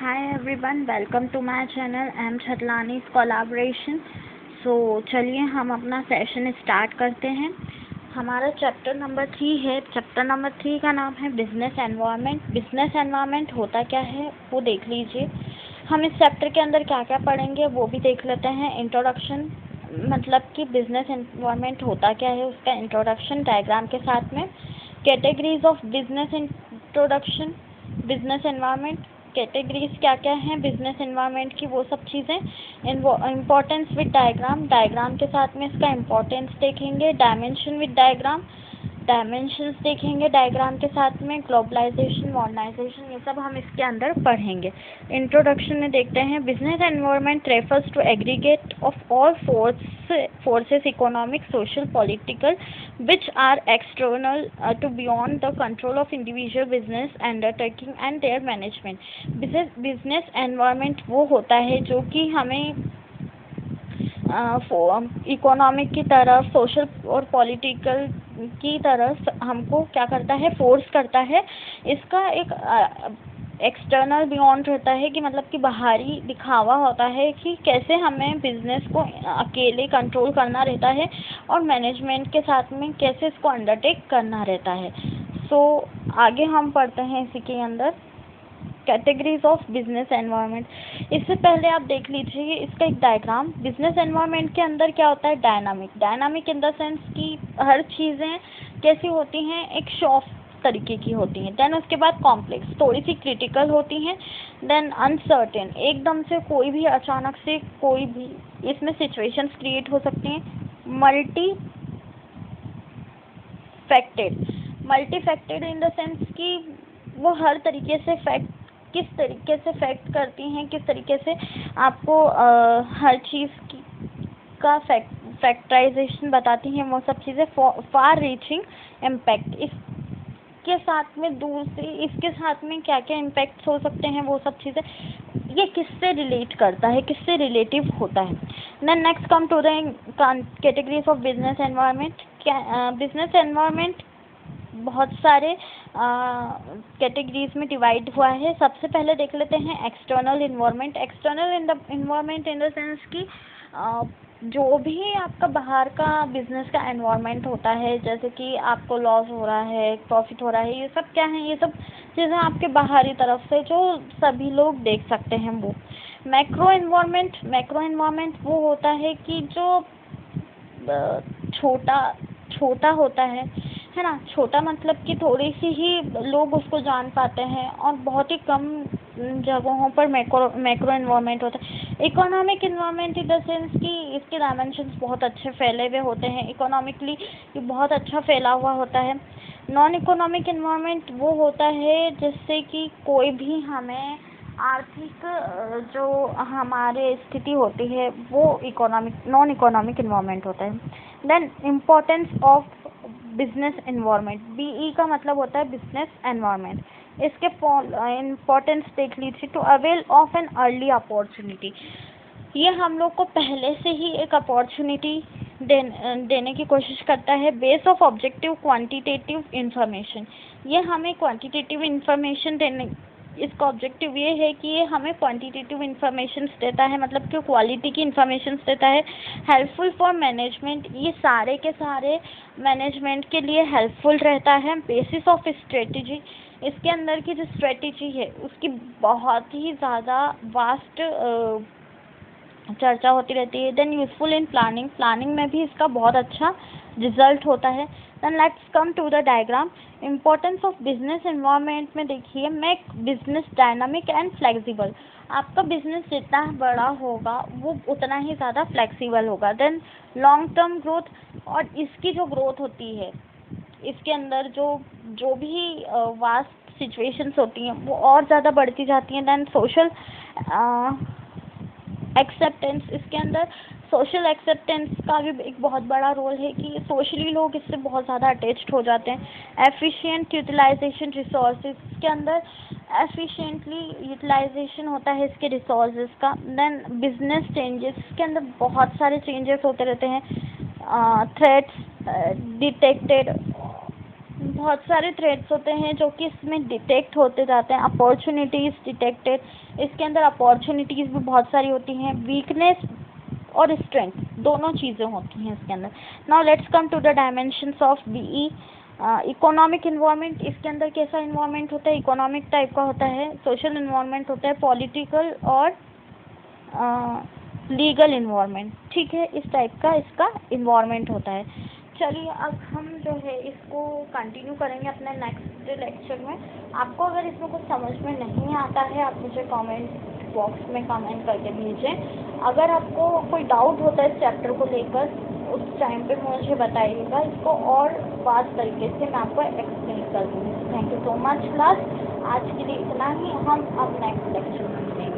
Hi everyone, welcome to my channel. I am Chatlani's collaboration. So चलिए हम अपना session start करते हैं। हमारा चैप्टर नंबर 3 है। चैप्टर नंबर 3 का नाम है बिजनेस एनवायरनमेंट। बिजनेस एनवायरनमेंट होता क्या है वो देख लीजिए। हम इस चैप्टर के अंदर क्या क्या पढ़ेंगे वो भी देख लेते हैं। इंट्रोडक्शन, मतलब कि बिजनेस एनवायरनमेंट होता क्या है उसका इंट्रोडक्शन डायग्राम के साथ में। Categories of business introduction, business environment categories क्या क्या हैं बिजनेस एनवायरनमेंट की, वो सब चीज़ें। इम्पोर्टेंस विद डायग्राम, डायग्राम के साथ में इसका इम्पोर्टेंस देखेंगे। डायमेंशन विद डायग्राम, डायमेंशंस देखेंगे डायग्राम के साथ में। ग्लोबलाइजेशन, मॉडर्नाइजेशन, ये सब हम इसके अंदर पढ़ेंगे। इंट्रोडक्शन में देखते हैं business environment refers to aggregate of all forces economic, social, political which are external to beyond the control of individual business undertaking and their management. Business environment वो होता है जो कि हमें इकोनॉमिक की तरफ, सोशल और पॉलिटिकल की तरफ हमको क्या करता है, फोर्स करता है। इसका एक एक्सटर्नल बियॉन्ड रहता है कि मतलब कि बाहरी दिखावा होता है कि कैसे हमें बिजनेस को अकेले कंट्रोल करना रहता है और मैनेजमेंट के साथ में कैसे इसको अंडरटेक करना रहता है। सो आगे हम पढ़ते हैं इसी के अंदर कैटेगरीज ऑफ बिजनेस एनवायरनमेंट। इससे पहले आप देख लीजिए इसका एक डायग्राम। बिजनेस एनवायरनमेंट के अंदर क्या होता है, dynamic. Dynamic in the sense कि हर चीज़ें कैसी होती हैं, एक सॉफ्ट तरीके की होती हैं। देन उसके बाद कॉम्प्लेक्स, थोड़ी सी क्रिटिकल होती हैं। देन अनसर्टेन, एकदम से कोई भी अचानक से कोई भी इसमें सिचुएशंस क्रिएट हो सकती हैं। Multifaceted, multifaceted in the sense कि वो हर तरीके से किस तरीके से फैक्ट करती हैं, किस तरीके से आपको हर चीज़ का फैक्टराइजेशन बताती हैं, वो सब चीज़ें। फार रीचिंग इम्पैक्ट, इसके साथ में दूसरी, इसके साथ में क्या क्या इम्पैक्ट्स हो सकते हैं वो सब चीज़ें। ये किससे रिलेट करता है, किससे रिलेटिव होता है। Then next come to the categories of business environment. Business environment बहुत सारे कैटेगरीज में डिवाइड हुआ है। सबसे पहले देख लेते हैं external environment. External environment in the sense कि जो भी आपका बाहर का बिजनेस का एनवायरनमेंट होता है, जैसे कि आपको लॉस हो रहा है, प्रॉफिट हो रहा है, ये सब क्या है, ये सब चीज़ें आपके बाहरी तरफ से जो सभी लोग देख सकते हैं वो। मैक्रो इन्वायरमेंट, मैक्रो इन्वायरमेंट वो होता है कि जो छोटा होता है ना। छोटा मतलब कि थोड़ी सी ही लोग उसको जान पाते हैं और बहुत ही कम जगहों पर मैक्रो इन्वायरमेंट होता है। Economic environment in the sense कि इसके डायमेंशंस बहुत अच्छे फैले हुए होते हैं, इकोनॉमिकली ये बहुत अच्छा फैला हुआ होता है। नॉन इकोनॉमिक इन्वायरमेंट वो होता है जिससे कि कोई भी हमें आर्थिक जो हमारे स्थिति होती है वो नॉन इकोनॉमिक इन्वायरमेंट होता है। Then importance of business environment, BE का मतलब होता है बिजनेस एनवायरनमेंट। इसके इम्पोर्टेंस देख लीजिए। To avail of an early opportunity, ये हम लोग को पहले से ही एक अपॉर्चुनिटी देने की कोशिश करता है। Base of objective quantitative information, ये हमें क्वांटिटेटिव इंफॉर्मेशन देने, इसका ऑब्जेक्टिव ये है कि ये हमें क्वांटिटेटिव इंफॉर्मेशन देता है, मतलब कि क्वालिटी की इंफॉर्मेशन देता है। हेल्पफुल फॉर मैनेजमेंट, ये सारे के सारे मैनेजमेंट के लिए हेल्पफुल रहता है। बेसिस ऑफ स्ट्रेटजी, इसके अंदर की जो स्ट्रेटजी है उसकी बहुत ही ज़्यादा वास्ट चर्चा होती रहती है। Then useful in planning, planning में भी इसका बहुत अच्छा रिजल्ट होता है। Then let's come to the diagram. Importance of business environment में देखिए, make business dynamic and flexible, आपका बिजनेस जितना बड़ा होगा वो उतना ही ज़्यादा फ्लेक्सिबल होगा। देन लॉन्ग टर्म ग्रोथ, और इसकी जो ग्रोथ होती है इसके अंदर जो भी वास्ट सिचुएशंस होती हैं वो और ज़्यादा बढ़ती जाती हैं। देन सोशल एक्सेप्टेंस, इसके अंदर सोशल एक्सेप्टेंस का भी एक बहुत बड़ा रोल है कि सोशली लोग इससे बहुत ज़्यादा अटैच्ड हो जाते हैं। एफिशिएंट यूटिलाइजेशन रिसोर्सेज, इसके अंदर एफिशिएंटली यूटिलाइजेशन होता है इसके रिसोर्सेज का। देन बिजनेस चेंजेस, इसके अंदर बहुत सारे चेंजेस होते रहते हैं। थ्रेट्स डिटेक्टेड, बहुत सारे थ्रेड्स होते हैं जो कि इसमें डिटेक्ट होते जाते हैं। अपॉर्चुनिटीज़ डिटेक्टेड, इसके अंदर अपॉर्चुनिटीज़ भी बहुत सारी होती हैं, वीकनेस और स्ट्रेंथ दोनों चीज़ें होती हैं इसके अंदर। Now let's come to the dimensions of BE. Economic environment, इसके अंदर कैसा इन्वायरमेंट होता है? इकोनॉमिक टाइप का होता है, सोशल इन्वायरमेंट होता है, पॉलिटिकल और लीगल इन्वायरमेंट, ठीक है, इस टाइप का इसका इन्वायरमेंट होता है। चलिए अब हम जो है इसको कंटिन्यू करेंगे अपने नेक्स्ट लेक्चर में। आपको अगर इसमें कुछ समझ में नहीं आता है आप मुझे कमेंट बॉक्स में कमेंट करके भेजें। अगर आपको कोई डाउट होता है इस चैप्टर को लेकर उस टाइम पे मुझे बताइएगा, इसको और फास्ट तरीके से मैं आपको एक्सप्लेन कर दूँगी। Thank you so much class, आज के लिए इतना ही, हम अब नेक्स्ट लेक्चर में मिलेंगे।